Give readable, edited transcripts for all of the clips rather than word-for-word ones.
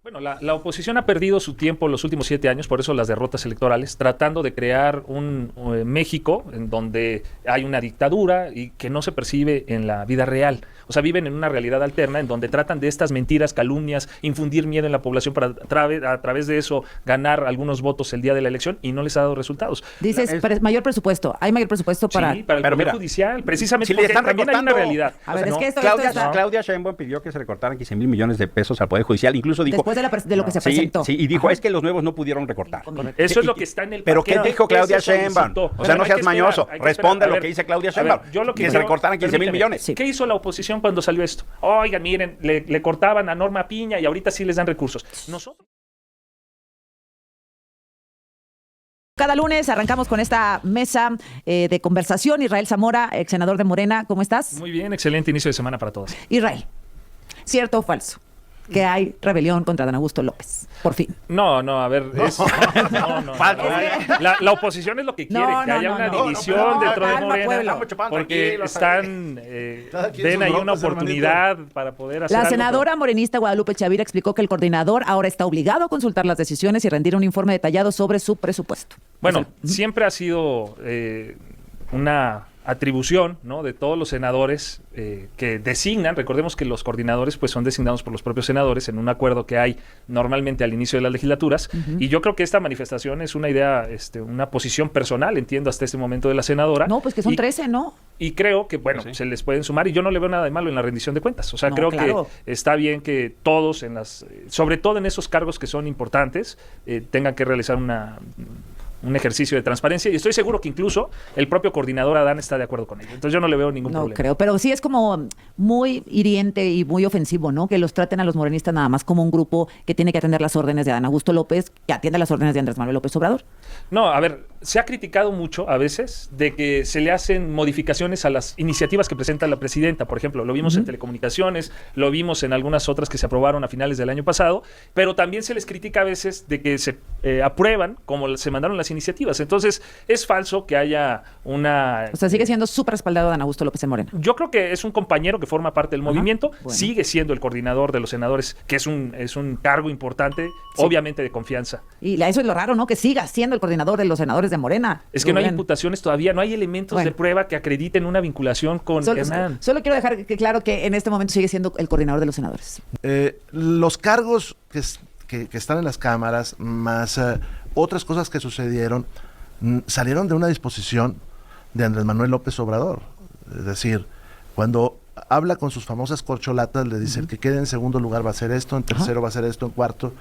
Bueno, la oposición ha perdido su tiempo los últimos 7 años, por eso las derrotas electorales, tratando de crear un México en donde hay una dictadura y que no se percibe en la vida real. O sea, viven en una realidad alterna en donde tratan de estas mentiras, calumnias, infundir miedo en la población para a través de eso ganar algunos votos el día de la elección y no les ha dado resultados. Dices, mayor presupuesto. ¿Hay mayor presupuesto para...? Sí, para el Poder Judicial, precisamente si le porque están también hay una realidad. A ver, es que esto está... Claudia Sheinbaum pidió que se recortaran 15,000 millones de pesos al Poder Judicial. Incluso dijo... Después de lo que se presentó. Sí, y dijo, es que los nuevos no pudieron recortar. Eso es lo que está en el ¿Pero qué dijo Claudia Sheinbaum? O sea, no seas mañoso. Responde a lo que dice Claudia Sheinbaum. Que se recortaran 15,000 millones. ¿Qué hizo la oposición cuando salió esto? Oigan, miren, le cortaban a Norma Piña y ahorita sí les dan recursos. Nosotros... Cada lunes arrancamos con esta mesa de conversación. Israel Zamora, ex senador de Morena, ¿cómo estás? Muy bien, excelente inicio de semana para todos. Israel, ¿cierto o falso que hay rebelión contra Dan Augusto López? Por fin. No, a ver, la oposición es lo que quiere, que haya una división dentro de Morena, porque ven ahí una oportunidad para poder hacer La algo, senadora morenista Guadalupe Chavira explicó que el coordinador ahora está obligado a consultar las decisiones y rendir un informe detallado sobre su presupuesto. Bueno, siempre ha sido una atribución, ¿no?, de todos los senadores que designan. Recordemos que los coordinadores pues son designados por los propios senadores en un acuerdo que hay normalmente al inicio de las legislaturas, y yo creo que esta manifestación es una idea, una posición personal, entiendo hasta este momento, de la senadora. No, pues que son 13, ¿no? Y creo que, bueno, se les pueden sumar, y yo no le veo nada de malo en la rendición de cuentas. O sea, creo que está bien que todos, sobre todo en esos cargos que son importantes, tengan que realizar un ejercicio de transparencia, y estoy seguro que incluso el propio coordinador Adán está de acuerdo con ello. Entonces yo no le veo ningún problema. No creo, pero sí es como muy hiriente y muy ofensivo, ¿no?, que los traten a los morenistas nada más como un grupo que tiene que atender las órdenes de Adán Augusto López, que atiende las órdenes de Andrés Manuel López Obrador. No, a ver, se ha criticado mucho a veces de que se le hacen modificaciones a las iniciativas que presenta la presidenta. Por ejemplo, lo vimos en telecomunicaciones, lo vimos en algunas otras que se aprobaron a finales del año pasado, pero también se les critica a veces de que se aprueban como se mandaron las iniciativas. Entonces, es falso que haya una... O sea, sigue siendo súper respaldado Dan Augusto López en Morena. Yo creo que es un compañero que forma parte del movimiento, sigue siendo el coordinador de los senadores, que es un cargo importante, obviamente de confianza. Y eso es lo raro, ¿no?, que siga siendo el coordinador de los senadores de Morena. Es que no hay imputaciones todavía, no hay elementos de prueba que acrediten una vinculación con Hernán. Solo quiero dejar claro que en este momento sigue siendo el coordinador de los senadores. Los cargos que están en las cámaras, más otras cosas que sucedieron, salieron de una disposición de Andrés Manuel López Obrador. Es decir, cuando habla con sus famosas corcholatas, le dice el que quede en segundo lugar va a hacer esto, en tercero va a hacer esto, en cuarto.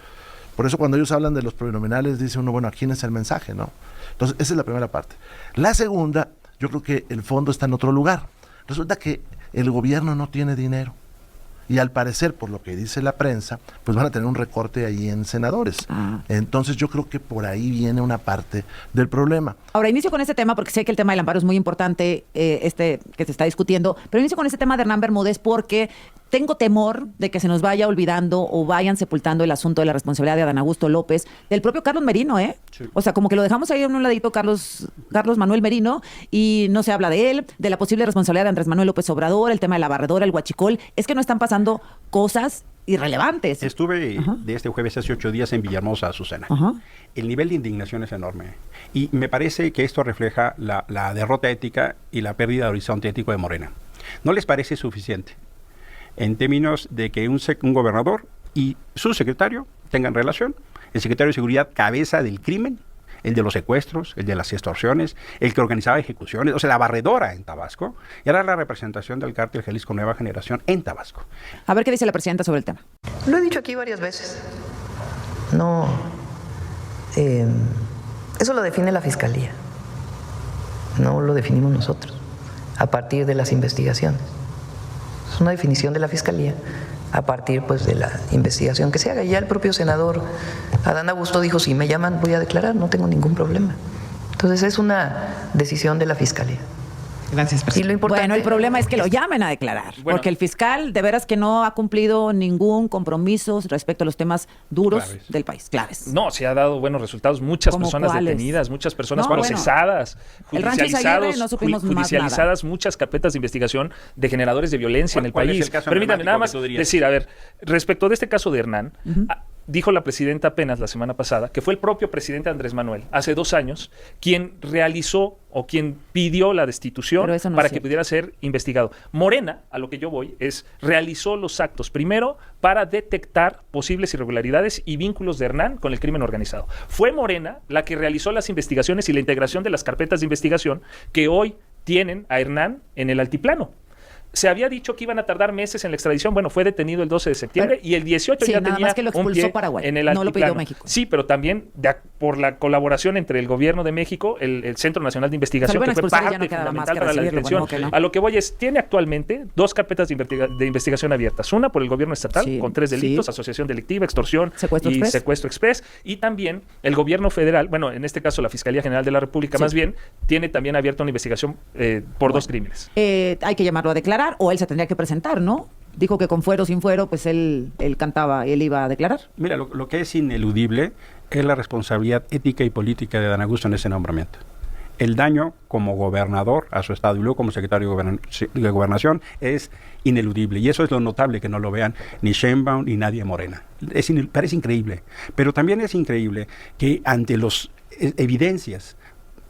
Por eso cuando ellos hablan de los plurinominales, dice uno, bueno, ¿a quién es el mensaje, no? Entonces, esa es la primera parte. La segunda, yo creo que el fondo está en otro lugar. Resulta que el gobierno no tiene dinero. Y al parecer, por lo que dice la prensa, pues van a tener un recorte ahí en senadores. Entonces yo creo que por ahí viene una parte del problema. Ahora, inicio con este tema porque sé que el tema del amparo es muy importante, que se está discutiendo, pero inicio con este tema de Hernán Bermúdez porque tengo temor de que se nos vaya olvidando o vayan sepultando el asunto de la responsabilidad de Adán Augusto López, del propio Carlos Merino, Sí. O sea, como que lo dejamos ahí en un ladito Carlos Manuel Merino y no se habla de él, de la posible responsabilidad de Andrés Manuel López Obrador, el tema de la barredora, el huachicol. Es que no están pasando cosas irrelevantes. Estuve de este jueves hace 8 días en Villahermosa, Azucena. El nivel de indignación es enorme. Y me parece que esto refleja la derrota ética y la pérdida de horizonte ético de Morena. ¿No les parece suficiente en términos de que un gobernador y su secretario tengan relación? El secretario de Seguridad, cabeza del crimen, el de los secuestros, el de las extorsiones, el que organizaba ejecuciones, o sea, la barredora en Tabasco, y ahora la representación del cártel Jalisco Nueva Generación en Tabasco. A ver qué dice la presidenta sobre el tema. Lo he dicho aquí varias veces. No, eso lo define la Fiscalía, no lo definimos nosotros, a partir de las investigaciones. Es una definición de la Fiscalía a partir pues de la investigación que se haga. Ya el propio senador Adán Augusto dijo, si me llaman voy a declarar, no tengo ningún problema. Entonces es una decisión de la Fiscalía. Gracias, presidente. Y lo importante, bueno, el problema es que lo llamen a declarar, porque el fiscal de veras que no ha cumplido ningún compromiso respecto a los temas duros del país, claves. No, se ha dado buenos resultados, muchas personas detenidas, muchas personas procesadas, judicializadas, muchas carpetas de investigación de generadores de violencia en el país. Permítanme nada más decir, a ver, respecto de este caso de Hernán, dijo la presidenta apenas la semana pasada que fue el propio presidente Andrés Manuel, hace 2 años, quien realizó o quien pidió la destitución para que pudiera ser investigado. Morena, a lo que yo voy, realizó los actos primero para detectar posibles irregularidades y vínculos de Hernán con el crimen organizado. Fue Morena la que realizó las investigaciones y la integración de las carpetas de investigación que hoy tienen a Hernán en el altiplano. Se había dicho que iban a tardar meses en la extradición. Bueno, fue detenido el 12 de septiembre y el 18 ya nada tenía más que lo expulsó un pie Paraguay, en el no altiplano. lo pidió México. Sí, pero también por la colaboración entre el gobierno de México, el Centro Nacional de Investigación, que fue parte fundamental para la detención. A lo que voy tiene actualmente 2 carpetas de investigación abiertas. Una por el gobierno estatal, con 3 delitos, asociación delictiva, extorsión y secuestro express. Y también el gobierno federal, bueno, en este caso la Fiscalía General de la República más bien, tiene también abierta una investigación por 2 crímenes. Hay que llamarlo a declarar o él se tendría que presentar, ¿no? Dijo que con fuero o sin fuero, pues él cantaba, él iba a declarar. Mira, lo que es ineludible es la responsabilidad ética y política de Adán Augusto en ese nombramiento. El daño como gobernador a su estado y luego como secretario de Gobernación es ineludible. Y eso es lo notable, que no lo vean ni Sheinbaum ni nadie Morena. Parece increíble. Pero también es increíble que ante las evidencias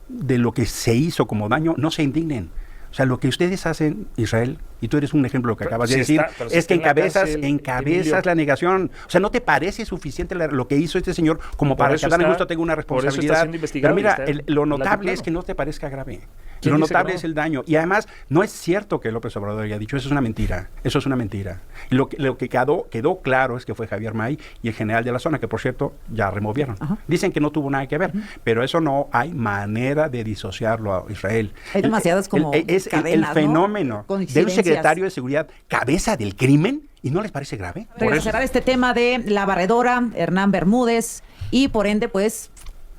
de lo que se hizo como daño no se indignen. O sea, lo que ustedes hacen, Israel, y tú eres un ejemplo de lo que acabas de decir, es que encabezas la negación. O sea, ¿no te parece suficiente lo que hizo este señor como para que Adán Augusto tenga una responsabilidad? Pero mira, lo notable es que no te parezca grave. Lo notable es el daño. Y además, no es cierto que López Obrador haya dicho, eso es una mentira. Eso es una mentira. Y lo que quedó claro es que fue Javier May y el general de la zona, que por cierto, ya removieron. Dicen que no tuvo nada que ver, pero eso no hay manera de disociarlo a Israel. Hay demasiadas como es cadenas, el fenómeno de un secretario de seguridad cabeza del crimen, ¿y no les parece grave? Regresará este tema de la barredora, Hernán Bermúdez, y por ende, pues,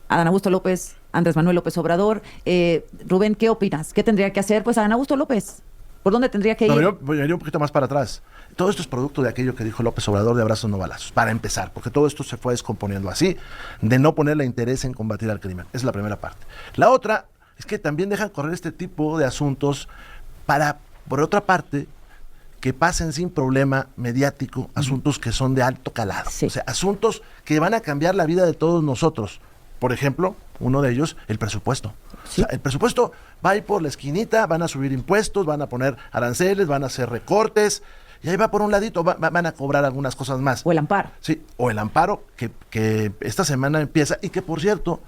Adán Augusto López, Andrés Manuel López Obrador. Rubén, ¿qué opinas? ¿Qué tendría que hacer, pues, Adán Augusto López? ¿Por dónde tendría que ir? Yo iría un poquito más para atrás. Todo esto es producto de aquello que dijo López Obrador de abrazos no balazos, para empezar, porque todo esto se fue descomponiendo así, de no ponerle interés en combatir al crimen. Esa es la primera parte. La otra es que también dejan correr este tipo de asuntos para, por otra parte, que pasen sin problema mediático asuntos que son de alto calado. Sí. O sea, asuntos que van a cambiar la vida de todos nosotros. Por ejemplo, uno de ellos, el presupuesto. ¿Sí? O sea, el presupuesto va a ir por la esquinita, van a subir impuestos, van a poner aranceles, van a hacer recortes, y ahí va por un ladito, van a cobrar algunas cosas más. O el amparo. Sí, o el amparo que esta semana empieza, y que, por cierto,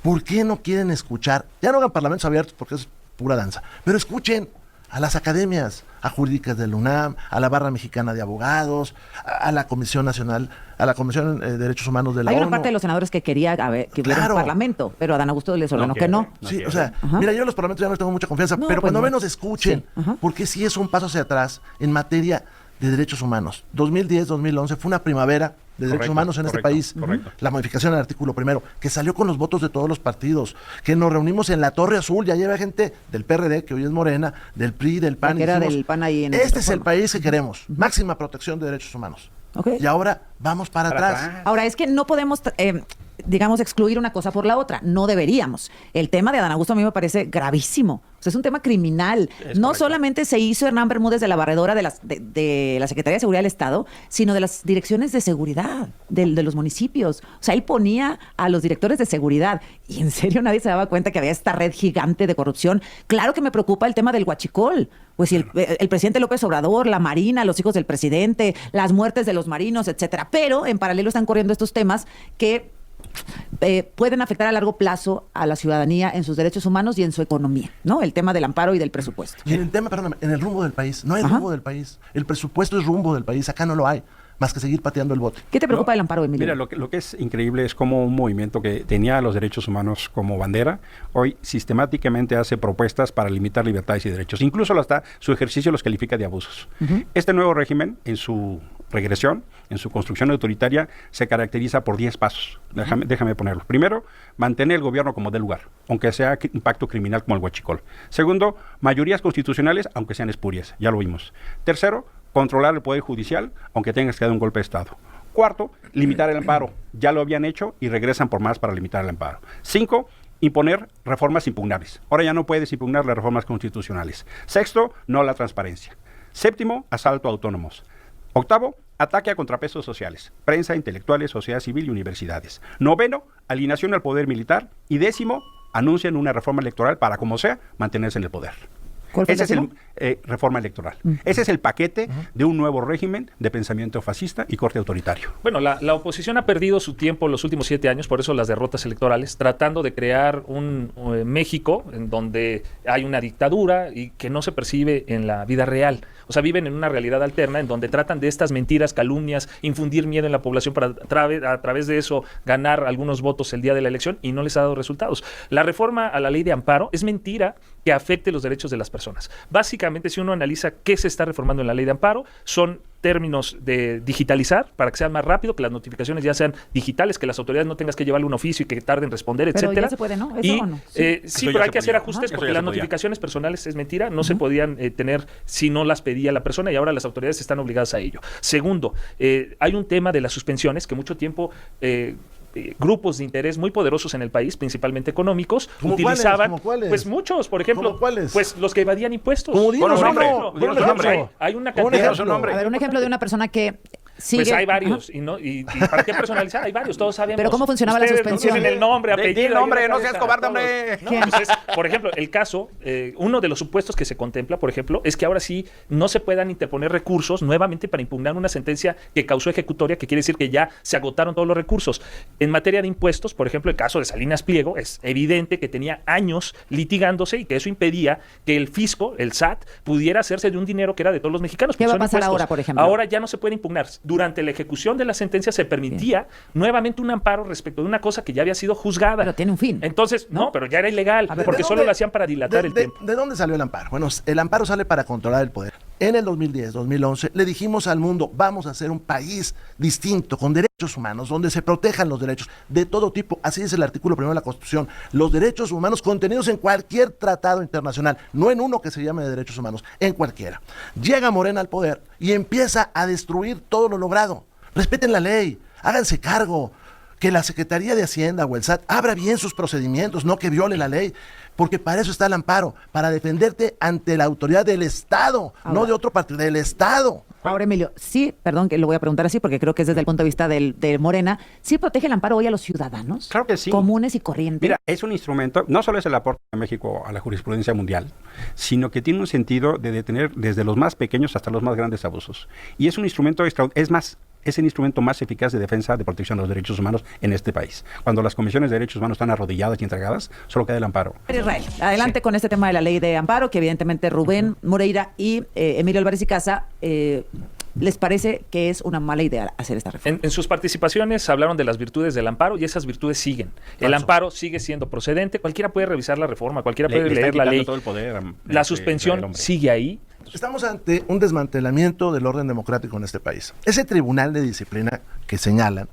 ¿por qué no quieren escuchar? Ya no hagan parlamentos abiertos porque es pura danza, pero escuchen a las academias, a jurídicas del UNAM, a la Barra Mexicana de Abogados, a la Comisión Nacional, a la Comisión de Derechos Humanos de la ONU. Hay una parte de los senadores que quería que hubiera un parlamento, pero Adán Augusto les ordenó que no. Sí, o sea, mira, yo en los parlamentos ya no tengo mucha confianza, pero cuando menos escuchen, porque sí es un paso hacia atrás en materia de derechos humanos. 2010-2011 fue una primavera de derechos humanos en este país. La modificación del artículo primero, que salió con los votos de todos los partidos, que nos reunimos en la Torre Azul, ya lleva gente del PRD, que hoy es Morena, del PRI, del PAN. Era del PAN ahí en este es el país que queremos, máxima protección de derechos humanos. Y ahora vamos para atrás. Ahora, es que no podemos, digamos, excluir una cosa por la otra. No deberíamos. El tema de Adán Augusto a mí me parece gravísimo. O sea, es un tema criminal. No solamente se hizo Hernán Bermúdez de la barredora de la Secretaría de Seguridad del Estado, sino de las direcciones de seguridad de los municipios. O sea, él ponía a los directores de seguridad. Y en serio nadie se daba cuenta que había esta red gigante de corrupción. Claro que me preocupa el tema del huachicol. Pues si el presidente López Obrador, la Marina, los hijos del presidente, las muertes de los marinos, etcétera. Pero en paralelo están corriendo estos temas que pueden afectar a largo plazo a la ciudadanía en sus derechos humanos y en su economía, ¿no? El tema del amparo y del presupuesto. Y en el tema, perdóname, en el rumbo del país. No hay rumbo del país. El presupuesto es rumbo del país. Acá no lo hay, más que seguir pateando el bote. ¿Qué te preocupa del amparo, Emilio? Mira, lo que es increíble es cómo un movimiento que tenía los derechos humanos como bandera, hoy sistemáticamente hace propuestas para limitar libertades y derechos. Incluso hasta su ejercicio los califica de abusos. Este nuevo régimen, en su regresión, en su construcción autoritaria, se caracteriza por 10 pasos. Déjame ponerlo. Primero, mantener el gobierno como dé lugar, aunque sea un pacto criminal como el huachicol. Segundo, mayorías constitucionales, aunque sean espurias. Ya lo vimos. Tercero, controlar el Poder Judicial, aunque tengas que dar un golpe de Estado. Cuarto, limitar el amparo. Ya lo habían hecho y regresan por más para limitar el amparo. 5, imponer reformas impugnables. Ahora ya no puedes impugnar las reformas constitucionales. Sexto, no la transparencia. Séptimo, asalto a autónomos. Octavo, ataque a contrapesos sociales, prensa, intelectuales, sociedad civil y universidades. 9, alineación al poder militar. Y 10, anuncian una reforma electoral para, como sea, mantenerse en el poder. Ese es el reforma electoral. Ese es el paquete de un nuevo régimen de pensamiento fascista y corte autoritario. Bueno, la oposición ha perdido su tiempo los últimos 7 años, por eso las derrotas electorales, tratando de crear un México en donde hay una dictadura y que no se percibe en la vida real. O sea, viven en una realidad alterna en donde tratan de estas mentiras, calumnias, infundir miedo en la población para a través de eso ganar algunos votos el día de la elección y no les ha dado resultados. La reforma a la ley de amparo es mentira que afecte los derechos de las personas. Básicamente, si uno analiza qué se está reformando en la ley de amparo, son términos de digitalizar para que sea más rápido, que las notificaciones ya sean digitales, que las autoridades no tengas que llevarle un oficio y que tarden en responder, pero etcétera. Ya se puede, ¿no? ¿Eso y, o no? Sí, pero hay que hacer ajustes porque las notificaciones personales es mentira, no se podían tener si no las pedía la persona y ahora las autoridades están obligadas a ello. Segundo, hay un tema de las suspensiones que mucho tiempo grupos de interés muy poderosos en el país, principalmente económicos, utilizaban, pues muchos, por ejemplo, pues los que evadían impuestos. Como dinos, hay una cantidad. A ver, un ejemplo de una persona que sigue. Pues hay varios, y ¿para qué personalizar? Hay varios, todos sabemos. Pero ¿cómo funcionaba la suspensión? No tienen el nombre, apellido. El nombre, no seas cobarde, hombre. No, pues por ejemplo, el caso, uno de los supuestos que se contempla, por ejemplo, es que ahora sí no se puedan interponer recursos nuevamente para impugnar una sentencia que causó ejecutoria, que quiere decir que ya se agotaron todos los recursos. En materia de impuestos, por ejemplo, el caso de Salinas Pliego, es evidente que tenía años litigándose y que eso impedía que el fisco, el SAT, pudiera hacerse de un dinero que era de todos los mexicanos. ¿Qué va a pasar ahora, por ejemplo? Ahora ya no se puede impugnar. Durante la ejecución de la sentencia se permitía nuevamente un amparo respecto de una cosa que ya había sido juzgada. Pero tiene un fin. Entonces, no, pero ya era ilegal, porque solo lo hacían para dilatar el tiempo. ¿De dónde salió el amparo? Bueno, el amparo sale para controlar el poder. En el 2010, 2011, le dijimos al mundo, vamos a hacer un país distinto, con derechos humanos, donde se protejan los derechos de todo tipo. Así dice el artículo 1 de la Constitución. Los derechos humanos contenidos en cualquier tratado internacional, no en uno que se llame de derechos humanos, en cualquiera. Llega Morena al poder y empieza a destruir todo lo logrado. Respeten la ley, háganse cargo, que la Secretaría de Hacienda o el SAT abra bien sus procedimientos, no que viole la ley, porque para eso está el amparo, para defenderte ante la autoridad del Estado, ahora, no de otro partido, del Estado. Ahora, Emilio, sí, perdón que lo voy a preguntar así, porque creo que es desde el punto de vista de Morena, ¿sí protege el amparo hoy a los ciudadanos? Claro que sí. Comunes y corrientes. Mira, es un instrumento, no solo es el aporte de México a la jurisprudencia mundial, sino que tiene un sentido de detener desde los más pequeños hasta los más grandes abusos. Y es un instrumento es más, es el instrumento más eficaz de defensa de protección de los derechos humanos en este país. Cuando las comisiones de derechos humanos están arrodilladas y entregadas, solo queda el amparo. Israel, adelante con este tema de la ley de amparo, que evidentemente Rubén Moreira y Emilio Álvarez y Casa les parece que es una mala idea hacer esta reforma. En sus participaciones hablaron de las virtudes del amparo y esas virtudes siguen. El amparo sigue siendo procedente, cualquiera puede revisar la reforma, cualquiera puede leer la ley. Todo el poder, la suspensión sigue ahí. Estamos ante un desmantelamiento del orden democrático en este país. Ese tribunal de disciplina que señalan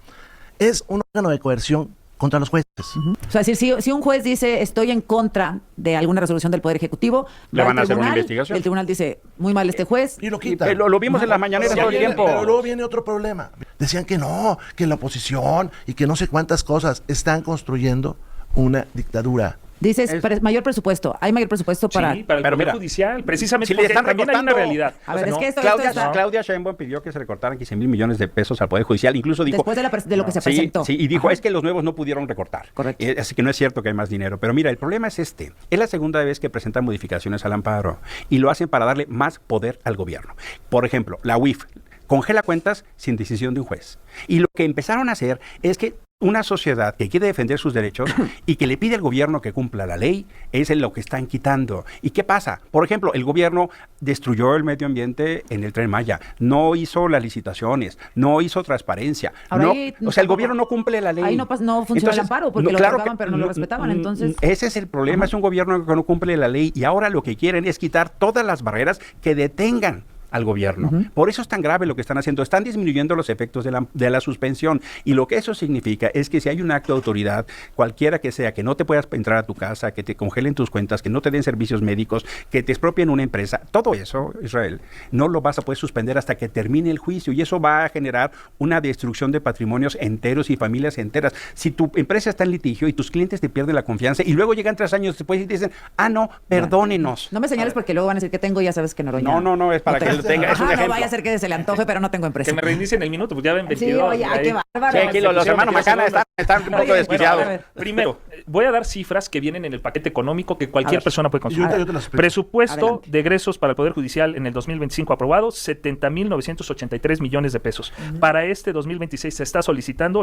es un órgano de coerción contra los jueces. O sea, si un juez dice estoy en contra de alguna resolución del Poder Ejecutivo, le van a hacer una investigación. El tribunal dice, muy mal este juez. Y lo quita. Lo vimos en la mañanera todo el tiempo. Pero luego viene otro problema. Decían que no, que la oposición y que no sé cuántas cosas están construyendo una dictadura. Dices, mayor presupuesto. ¿Hay mayor presupuesto para...? Sí, para el Poder Judicial, precisamente si porque están también hay una realidad. A ver, es que Claudia Sheinbaum pidió que se recortaran 15,000 millones de pesos al Poder Judicial. Incluso dijo... Después de lo que se presentó. Sí, y dijo, es que los nuevos no pudieron recortar. Correcto. Así que no es cierto que hay más dinero. Pero mira, el problema es este. Es la segunda vez que presentan modificaciones al amparo. Y lo hacen para darle más poder al gobierno. Por ejemplo, la UIF congela cuentas sin decisión de un juez. Y lo que empezaron a hacer es que una sociedad que quiere defender sus derechos y que le pide al gobierno que cumpla la ley, es lo que están quitando. ¿Y qué pasa? Por ejemplo, el gobierno destruyó el medio ambiente en el Tren Maya, no hizo las licitaciones, no hizo transparencia. Ahora, el gobierno no cumple la ley. Ahí no funciona el amparo, porque lo otorgaban, pero no lo respetaban, entonces... Ese es el problema, es un gobierno que no cumple la ley y ahora lo que quieren es quitar todas las barreras que detengan al gobierno. Por eso es tan grave lo que están haciendo. Están disminuyendo los efectos de la suspensión. Y lo que eso significa es que si hay un acto de autoridad, cualquiera que sea, que no te puedas entrar a tu casa, que te congelen tus cuentas, que no te den servicios médicos, que te expropien una empresa, todo eso, Israel, no lo vas a poder suspender hasta que termine el juicio. Y eso va a generar una destrucción de patrimonios enteros y familias enteras. Si tu empresa está en litigio y tus clientes te pierden la confianza y luego llegan 3 años después y te dicen, no, perdónenos. No me señales porque luego van a decir que tengo, ya sabes que Noroña. No, es para que tenga, es un No ejemplo. vaya a ser que se le antoje, pero no tengo empresa. Que me reinicien el minuto, pues ya ven 22. Sí, oye, qué bárbaro. Sí, aquí los hermanos Macana están un poco Oye, desquiciados. bueno, a ver. Primero, voy a dar cifras que vienen en el paquete económico que cualquier persona puede Y yo consultar. te las explico. Presupuesto Adelante. de egresos para el Poder Judicial en el 2025 aprobado, 70.983 millones de pesos. Para este 2026 se está solicitando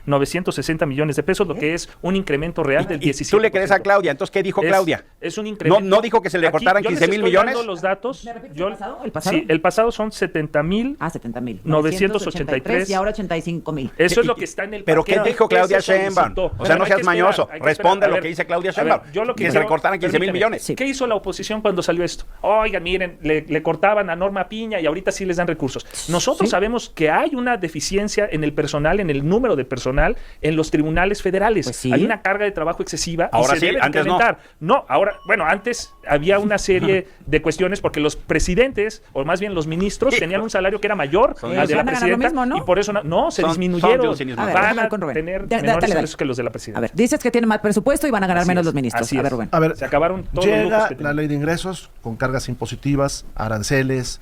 85.960 millones de pesos, lo que es un incremento real del Y 17%. tú le crees a Claudia, entonces ¿qué dijo Claudia? Es un incremento. ¿No dijo que se le Aquí cortaran yo les 15,000 estoy millones? dando los datos. ¿Me repites Yo- el pasado? ¿El pasado? Sí, el pasado son 70.000. 70,000. 983. Y ahora 85,000. Eso es lo que está en el ¿Pero paquete qué dijo que Claudia se Sheinbaum? solicitó. O sea, no Hay seas que mañoso. esperar, hay que Responde esperar. lo A que ver, dice Claudia a ver, Sheinbaum. yo lo que Que se quiero- le cortaran 15,000 permíteme, millones. Sí. ¿Qué hizo la oposición cuando salió esto? Oigan, miren, le cortaban a Norma Piña y ahorita sí les dan recursos. Nosotros Sí. sabemos que hay una deficiencia en el personal, en el número de personal en los tribunales federales. Pues sí. Hay una carga de trabajo excesiva Ahora y se sí, debe antes no. incrementar. No, ahora, bueno, antes había una serie de cuestiones porque los presidentes, o más bien los ministros, tenían un salario que era mayor Son al de la van a ganar lo presidenta mismo, ¿no? y por eso no, se Son disminuyeron. de un cinismo. A ver, Van déjame a ir con Rubén. tener Dale, menores dale. ingresos que los de la presidenta. A ver, dices que tienen más presupuesto y van a ganar Así menos es, los ministros. así A ver, es. Rubén. A ver, Se acabaron todos los lujos llega que la tenían. ley de ingresos con cargas impositivas, aranceles,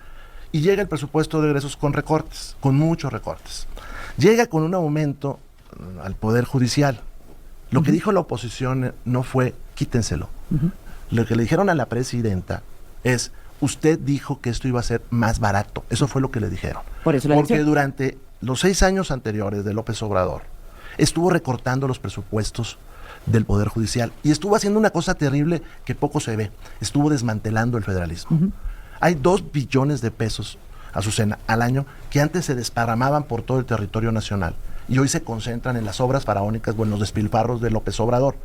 y llega el presupuesto de egresos con recortes, con muchos recortes. Llega con un aumento al Poder Judicial. Lo que dijo la oposición no fue quítenselo. Lo que le dijeron a la presidenta es, usted dijo que esto iba a ser más barato. Eso fue lo que le dijeron. Por eso la Porque elección. durante los 6 años anteriores de López Obrador, estuvo recortando los presupuestos del Poder Judicial y estuvo haciendo una cosa terrible que poco se ve. Estuvo desmantelando el federalismo. Hay 2 billones de pesos, Azucena, al año que antes se desparramaban por todo el territorio nacional y hoy se concentran en las obras faraónicas o en los despilfarros de López Obrador.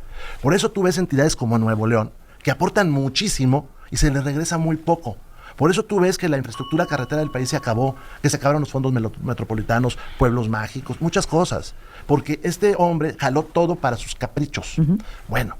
Por eso tú ves entidades como Nuevo León que aportan muchísimo y se les regresa muy poco. Por eso tú ves que la infraestructura carretera del país se acabó, que se acabaron los fondos metropolitanos, pueblos mágicos, muchas cosas. Porque este hombre jaló todo para sus caprichos. Bueno,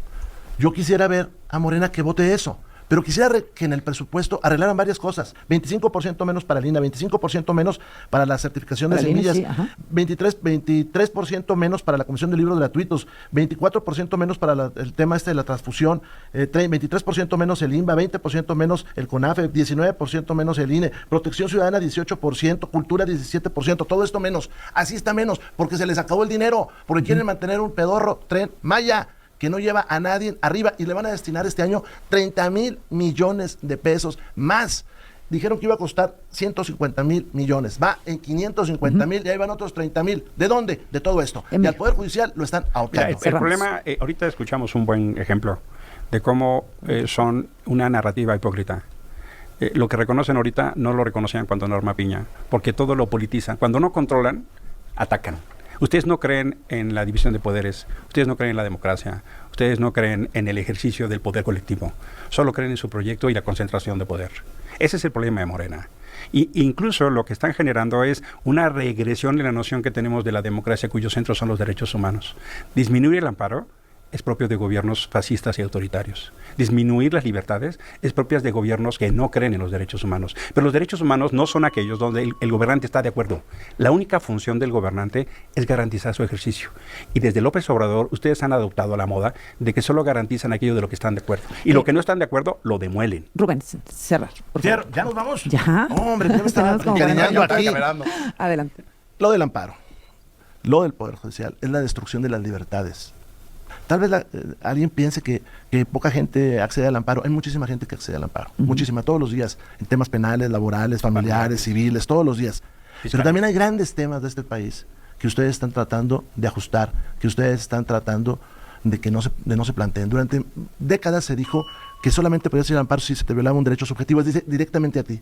yo quisiera ver a Morena que vote eso. Pero quisiera que en el presupuesto arreglaran varias cosas. 25% menos para el INA, 25% menos para la certificación de Para el INE, semillas, sí, ajá. 23% menos para la Comisión de Libros Gratuitos, 24% menos para el tema de la transfusión, 23% menos el INBA, 20% menos el CONAFE, 19% menos el INE, Protección Ciudadana 18%, Cultura 17%, todo esto menos. Así está menos, porque se les acabó el dinero, porque quieren mantener un pedorro Tren Maya que no lleva a nadie arriba y le van a destinar este año 30,000 millones de pesos más. Dijeron que iba a costar 150,000 millones. Va en 550,000 y ahí van otros 30,000. ¿De dónde? De todo esto. Y al Poder Judicial lo están Mira, ahorcando. el problema, ahorita escuchamos un buen ejemplo de cómo son una narrativa hipócrita. Lo que reconocen ahorita no lo reconocían cuando Norma Piña, porque todo lo politizan. Cuando no controlan, atacan. Ustedes no creen en la división de poderes, ustedes no creen en la democracia, ustedes no creen en el ejercicio del poder colectivo, solo creen en su proyecto y la concentración de poder. Ese es el problema de Morena. Y incluso lo que están generando es una regresión en la noción que tenemos de la democracia cuyos centros son los derechos humanos. Disminuir el amparo es propio de gobiernos fascistas y autoritarios. Disminuir las libertades es propia de gobiernos que no creen en los derechos humanos. Pero los derechos humanos no son aquellos donde el gobernante está de acuerdo. La única función del gobernante es garantizar su ejercicio. Y desde López Obrador, ustedes han adoptado la moda de que solo garantizan aquello de lo que están de acuerdo. Y lo que no están de acuerdo, lo demuelen. Rubén, cerrar, por favor. ¿Ya nos vamos? Ya. Hombre, ya me estaba Tenemos como encariñando 40 aquí. Adelante. Lo del amparo, lo del Poder Judicial, es la destrucción de las libertades. Tal vez alguien piense que poca gente accede al amparo. Hay muchísima gente que accede al amparo. Muchísima, todos los días. En temas penales, laborales, familiares, civiles, todos los días. Pero también hay grandes temas de este país que ustedes están tratando de ajustar, que ustedes están tratando de que no se planteen. Durante décadas se dijo que solamente podías ir al amparo si se te violaba un derecho subjetivo, es decir, directamente a ti.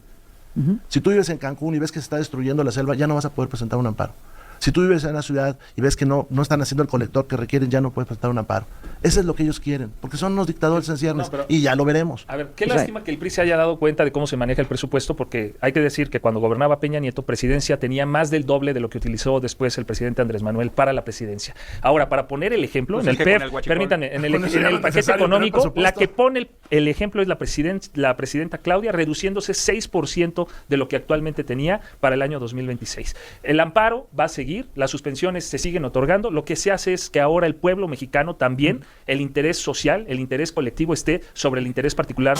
Si tú vives en Cancún y ves que se está destruyendo la selva, ya no vas a poder presentar un amparo. Si tú vives en una ciudad y ves que no están haciendo el colector que requieren, ya no puedes presentar un amparo. Eso es lo que ellos quieren, porque son unos dictadores en ciernes, y ya lo veremos. A ver, qué lástima que el PRI se haya dado cuenta de cómo se maneja el presupuesto, porque hay que decir que cuando gobernaba Peña Nieto, presidencia tenía más del doble de lo que utilizó después el presidente Andrés Manuel para la presidencia. Ahora, para poner el ejemplo, Pues en es el que con PEF, el huachicol. permítanme, en el Con eso era paquete necesario tener económico, presupuesto. la que pone el ejemplo es la presidenta Claudia, reduciéndose 6% de lo que actualmente tenía para el año 2026. El amparo va a seguir, las suspensiones se siguen otorgando, lo que se hace es que ahora el pueblo mexicano también, el interés social, el interés colectivo esté sobre el interés particular